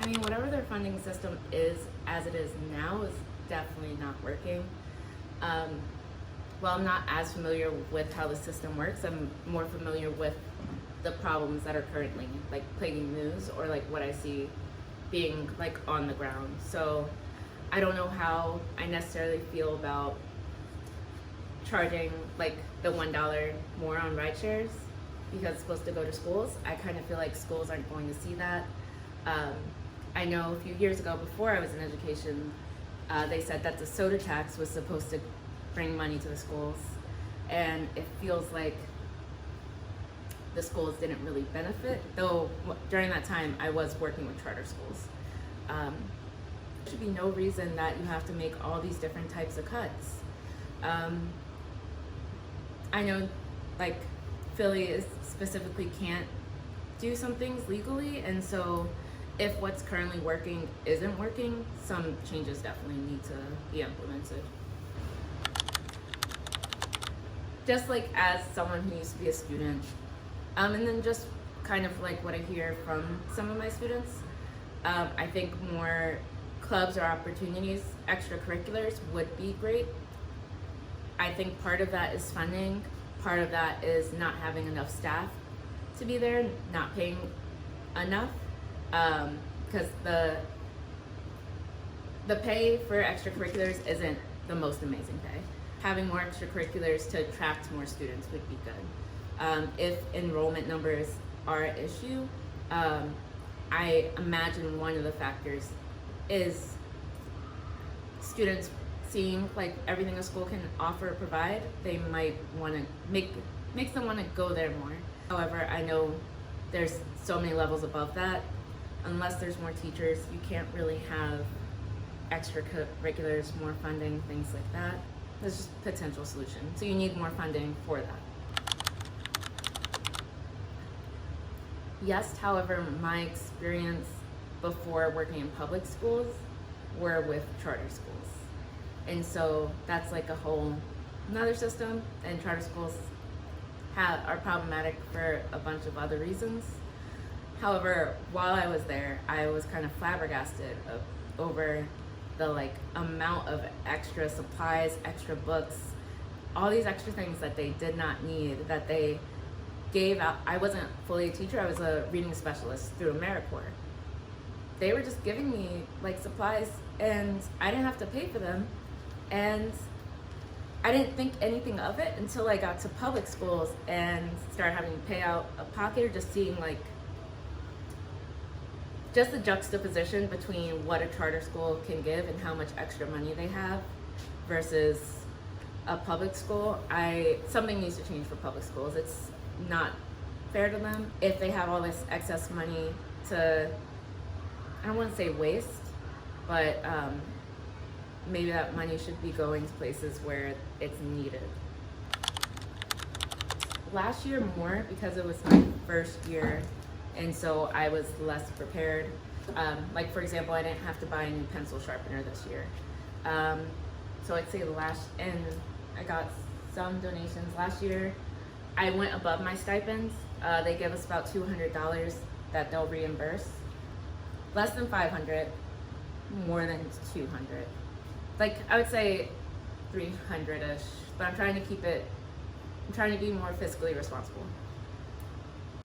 I mean, whatever their funding system is as it is now is definitely not working. Um, while I'm not as familiar with how the system works, I'm more familiar with the problems that are currently like plaguing news or like what I see being like on the ground. So I don't know how I necessarily feel about charging like the $1 more on ride shares because it's supposed to go to schools. I kind of feel like schools aren't going to see that. Um, I know a few years ago, before I was in education, they said that the soda tax was supposed to bring money to the schools, and it feels like the schools didn't really benefit, though during that time I was working with charter schools. There should be no reason that you have to make all these different types of cuts. I know like Philly is specifically can't do some things legally, and so if what's currently working isn't working, some changes definitely need to be implemented. Just like as someone who used to be a student, and then just kind of like what I hear from some of my students, I think more clubs or opportunities, extracurriculars would be great. I think part of that is funding, part of that is not having enough staff to be there, not paying enough, because the pay for extracurriculars isn't the most amazing pay. Having more extracurriculars to attract more students would be good. If enrollment numbers are an issue, I imagine one of the factors is students seeing like everything a school can offer or provide. They might want to makes them want to go there more. However, I know there's so many levels above that. Unless there's more teachers, you can't really have extracurriculars, more funding, things like that. There's just potential solution. So you need more funding for that. Yes, however, my experience before working in public schools were with charter schools. And so that's like a whole another system, and charter schools are problematic for a bunch of other reasons. However, while I was there, I was kind of flabbergasted over the like amount of extra supplies, extra books, all these extra things that they did not need, that they gave out. I wasn't fully a teacher, I was a reading specialist through AmeriCorps. They were just giving me like supplies and I didn't have to pay for them. And I didn't think anything of it until I got to public schools and started having to pay out of pocket, or just seeing like just the juxtaposition between what a charter school can give and how much extra money they have versus a public school. Something needs to change for public schools. It's not fair to them if they have all this excess money to, I don't want to say waste, but maybe that money should be going to places where it's needed. Last year more, because it was my first year, and so I was less prepared. Like for example, I didn't have to buy a new pencil sharpener this year. So I'd say and I got some donations last year. I went above my stipends. They give us about $200 that they'll reimburse. Less than 500, more than 200. Like I would say 300-ish, but I'm trying to be more fiscally responsible.